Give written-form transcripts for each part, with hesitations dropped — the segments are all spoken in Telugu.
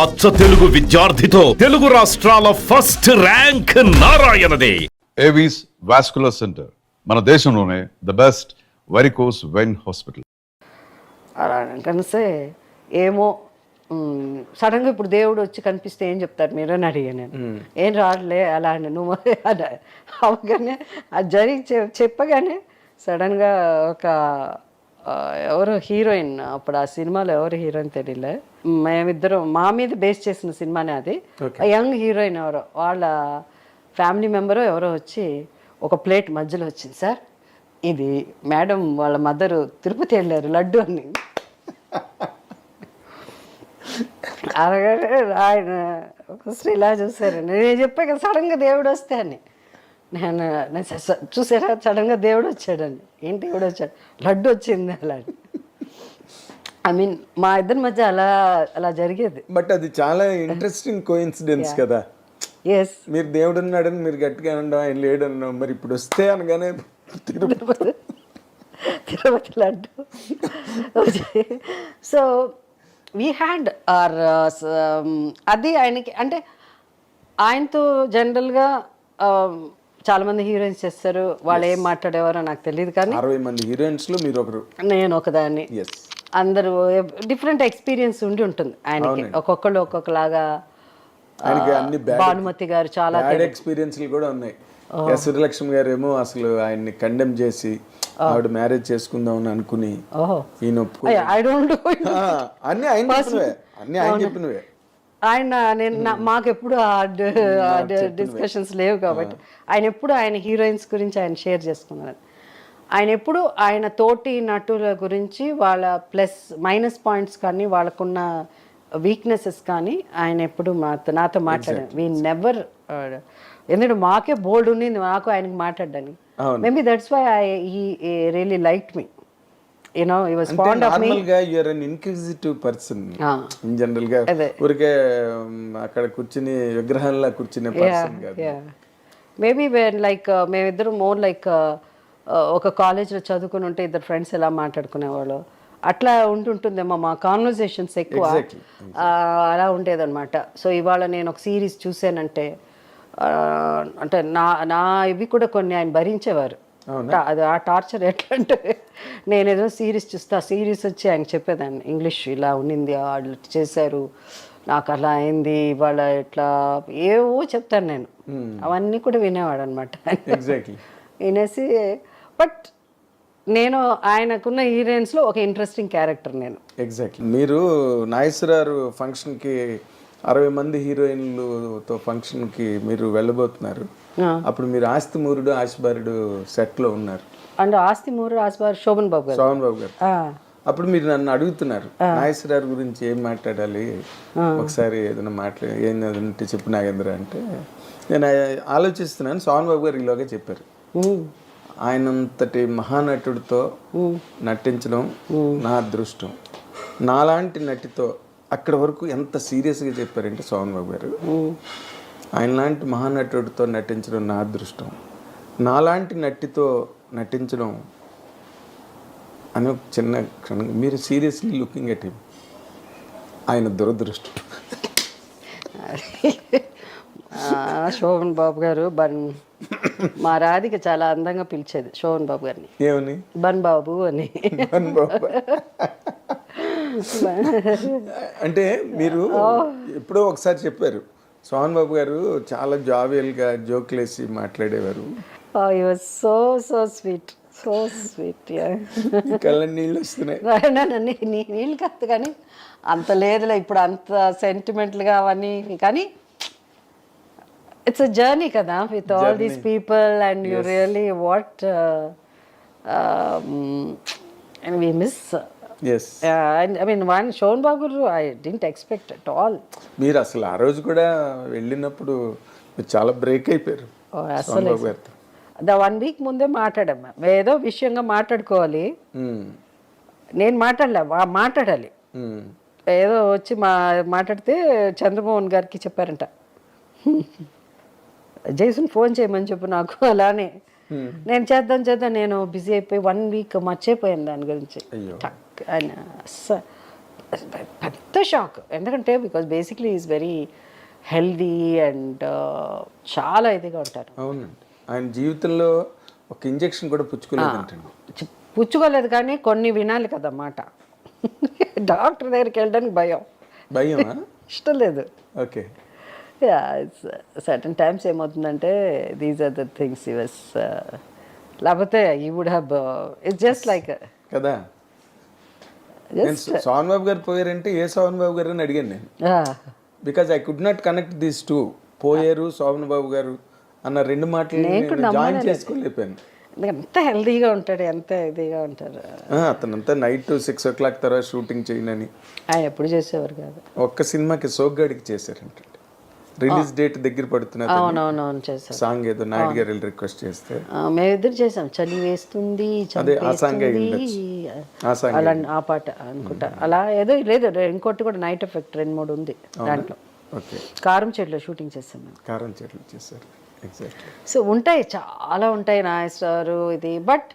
అచ్చ తెలుగు విద్యార్థితో తెలుగు రాష్ట్రాల ఫస్ట్ ర్యాంక్ నారాయణదే. ఏవీస్ వాస్కులర్ సెంటర్ మన దేశంలోనే the best varicose vein hospital. అలా కనిస్తే ఏమో సడన్గా ఇప్పుడు దేవుడు వచ్చి కనిపిస్తే ఏం చెప్తారు మీరు అని అడిగాను నేను. ఏం రాలే అలా అని నువ్వు అవగానే అది జరిగి చెప్పగానే సడన్గా ఒక ఎవరు హీరోయిన్, అప్పుడు ఆ సినిమాలో ఎవరు హీరోయిన్ తెలియలే, మేమిద్దరం మా మీద బేస్ చేసిన సినిమానే అది. యంగ్ హీరోయిన్ ఎవరో వాళ్ళ ఫ్యామిలీ మెంబరో ఎవరో వచ్చి ఒక ప్లేట్ మధ్యలో వచ్చింది, సార్ ఇది మేడం వాళ్ళ మదరు తిరుపతి వెళ్ళారు లడ్డు అని. అలాగే ఆయన ఒకసారి ఇలా చూసారు, నేను చెప్పాను కదా సడన్గా దేవుడు వస్తే అని. నేను చూసారా సడన్గా దేవుడు వచ్చాడని. ఏంటి దేవుడు వచ్చాడు, లడ్డు వచ్చింది అలా. ఐ మీన్ మా ఇద్దరి మధ్య అలా అలా జరిగేది. బట్ అది చాలా ఇంట్రెస్టింగ్ కోఇన్సిడెన్స్ కదా. ఎస్, మీరు దేవుడు ఉన్నాడని మీరు గట్టిగా అనడం, ఆయన లేడన్నాం, మరి ఇప్పుడు వస్తే అనగానే Tirupati laddu. So we had are అది ఆయనకి అంటే ఆయనతో జనరల్గా చాలామంది హీరోయిన్స్ చేస్తారు, వాళ్ళు ఏం మాట్లాడేవారో నాకు తెలియదు, కానీ 60 మంది హీరోయిన్స్లో మీరు ఒకరు, నేను ఒకదాన్ని. అందరూ డిఫరెంట్ ఎక్స్పీరియన్స్ ఉండి ఉంటుంది ఆయనకి, ఒక్కొక్కళ్ళు ఒక్కొక్కలాగా. భానుమతి గారు చాలా ఎక్స్పీరియన్స్లు కూడా ఉన్నాయి. సూర్యలక్ష్మి గారు ఏమో అసలు ఆయన్ని కండెమ్ చేసి ఆవిడ మ్యారేజ్ చేసుకుందాం అని అనుకుని ఈయన అన్ని ఆయన చెప్పినవే. ఆయన నేను మాకు ఎప్పుడు డిస్కషన్స్ లేవు కాబట్టి ఆయన ఎప్పుడు ఆయన హీరోయిన్స్ గురించి ఆయన షేర్ చేసుకున్నారు. ఆయన ఎప్పుడు ఆయన తోటి నటుల గురించి వాళ్ళ ప్లస్ మైనస్ పాయింట్స్ కానీ వాళ్ళకున్న వీక్నెసెస్ కానీ ఆయన ఎప్పుడు నాతో మాట్లాడారు. వీ నెవర్, ఎందుకంటే మాకే బోల్డ్ ఉంది నాకు ఆయనకి మాట్లాడడానికి. Maybe that's why he really liked me. You know, he was fond of me. Normalga you are an inquisitive person. In general గా ఊరికే అక్కడ కూర్చుని విగ్రహంలా కూర్చునే పర్సన్ కాదు. మేబీ వెన్ లైక్ మేమిద్దరు మోర్ లైక్ ఒక కాలేజ్లో చదువుకుని ఉంటే ఇద్దరు ఫ్రెండ్స్ ఎలా మాట్లాడుకునేవాళ్ళు అట్లా ఉంటుందేమో మా కాన్వర్జేషన్స్ ఎక్కువ అలా ఉండేదన్నమాట. సో ఇవాళ నేను ఒక సిరీస్ చూసానంటే అంటే నా ఇవి కూడా కొన్ని ఆయన భరించేవారు. అది ఆ టార్చర్ ఎట్లా అంటే నేను ఏదో సిరీస్ చూస్తా, సిరీస్ వచ్చి ఆయన చెప్పేదాన్ని ఇంగ్లీష్ ఇలా ఉండింది, వాళ్ళు చేశారు, నాకు అలా అయింది, ఇవాళ ఇట్లా ఏవో చెప్తాను నేను, అవన్నీ కూడా వినేవాడు అనమాట. వినేసి బట్ నేను ఆయనకున్న హీరోయిన్స్లో ఒక ఇంట్రెస్టింగ్ క్యారెక్టర్ నేను. ఎగ్జాక్ట్లీ. మీరు నాగేశ్వరరావు ఫంక్షన్కి 60 మంది హీరోయిన్లతో ఫంక్షన్కి మీరు వెళ్ళబోతున్నారు. అప్పుడు మీరు ఆస్తి మూరుడు ఆశబారుడు సెట్లో ఉన్నారు. అండ్ ఆస్తి మూరుడు ఆశబారుడు శోభన్ బాబు గారు. అప్పుడు మీరు నన్ను అడుగుతున్నారు నాగేశ్వరరావు గురించి ఏం మాట్లాడాలి, ఒకసారి ఏదైనా ఏంటంటే చెప్పు నాగేంద్ర అంటే, నేను ఆలోచిస్తున్నాను. శోభన్ బాబు గారు ఈలోగా చెప్పారు, ఆయనంతటి మహానటుడితో నటించడం నా అదృష్టం. నాలాంటి నటితో అక్కడ వరకు ఎంత సీరియస్గా చెప్పారంటే శోభన్ బాబు గారు, ఆయన లాంటి మహానటుడితో నటించడం నా అదృష్టం, నాలాంటి నటితో నటించడం అని ఒక చిన్న క్షణం. మీరు సీరియస్లీ లుకింగ్ ఎట్ హిమ్, ఆయన దురదృష్టం. శోభన్ బాబు గారు మా రాధిక చాలా అందంగా పిలిచేది శోభన్ బాబు గారిని. ఏమని? బన్ బాబు అని. అంటే మీరు ఎప్పుడో ఒకసారి చెప్పారు, శోభన్ బాబు గారు చాలా జావియల్గా జోక్లేసి మాట్లాడేవారు. So so sweet, so sweet. కళ్ళ నీళ్ళు వస్తున్నాయి. నీళ్ళు కాదు కానీ అంత లేదులే ఇప్పుడు అంత సెంటిమెంట్లుగా అవన్నీ, కానీ ఇట్స్ అ జర్నీ కదా with all these people and you really what and we miss. I mean, one Shon Babu, I didn't expect at all. మీరు అసలు ఆ రోజు కూడా వెళ్ళినప్పుడు చాలా బ్రేక్ అయిపోయారు. అసలు 1 వీక్ ముందే మాట్లాడాము, ఏదో విషయంగా మాట్లాడుకోవాలి, నేను మాట్లాడాలి ఏదో వచ్చి మాట్లాడితే చంద్రమోహన్ గారికి చెప్పారంట, జైసున్ ఫోన్ చేయమని చెప్పు నాకు. అలానే నేను చేద్దాం నేను బిజీ అయిపోయి 1 వీక్ మర్చిపోయాను దాని గురించి. ఆయన పెద్ద షాక్, ఎందుకంటే because basically is very healthy and చాలా ఇదిగా ఉంటారు. అవునండి, ఆయన జీవితంలో ఒక ఇంజెక్షన్ కూడా పుచ్చుకోలేదంటండి. పుచ్చుకోలేదు కానీ కొన్ని వినాలి కదన్నమాట. డాక్టర్ దగ్గరికి వెళ్ళడానికి భయమా? ఇష్టం లేదు. ఓకే. సర్టన్ టైమ్స్ ఏమవుతుందంటే దీస్ ఆర్ ద థింగ్స్ ఈ వాస్, లేకపోతే you would have, it's just like కదా. నేను సోహన్ బాబు గారు పోయారంటే ఏ సోహన్ బాబు గారు అని అడిగాను నేను, because I could not connect these two. పోయారు సోహన్ బాబు గారు అన్న రెండు మాటలు జాయిన్ చేసుకోలేకపోయాను. ఎంత హెల్దీగా ఉంటాడు, ఎంత ఇదిగా ఉంటారు. అతనంతా నైట్ 6 o'clock తర్వాత షూటింగ్ చేయనని ఆయన ఎప్పుడు చేసేవారు కాదు. ఒక్క సినిమాకి సోగ్గాడికి చేశారంటే రిలీజ్ డేట్ దగ్గర పడుతున్నది. అవునవునవును చేశారు. సాంగ్ ఏదో నాయుడు గారు రిక్వెస్ట్ చేస్తే మేమిద్దరు చేసాం. చలి వేస్తుంది, అలా ఆ పాట అనుకుంటా, అలా ఏదో లేదు. ఇంకోటి కూడా నైట్ ఎఫెక్ట్ 2-3 ఉంది దాంట్లో. ఓకే. కారం చెట్లు షూటింగ్ చేసాం మేము. కారం చెట్లు చేశారు. ఎగ్జాక్ట్లీ. సో ఉంటాయి, చాలా ఉంటాయి నాగేశ్వరరావు ఇది. బట్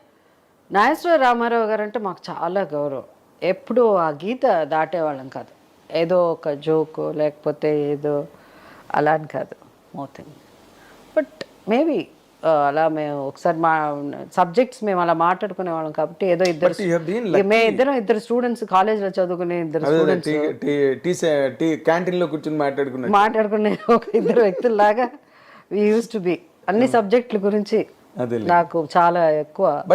నాగేశ్వర రామారావు గారు అంటే మాకు చాలా గౌరవం. ఎప్పుడు ఆ గీత దాటేవాళ్ళం కాదు. ఏదో ఒక జోకు లేకపోతే ఏదో అలా అని కాదు మోథింగ్. బట్ మేబీ అలా మేము ఒకసారి మా సబ్జెక్ట్స్ మేము అలా మాట్లాడుకునే వాళ్ళం కాబట్టి ఏదో ఇద్దరు స్టూడెంట్స్ కాలేజ్లో చదువుకునే ఇద్దరు స్టూడెంట్స్ క్యాంటీన్లో కూర్చొని మాట్లాడుకునే ఒక ఇద్దరు వ్యక్తుల్లాగా వి యూస్ టు బి. అన్ని సబ్జెక్టుల గురించి నాకు చాలా ఎక్కువ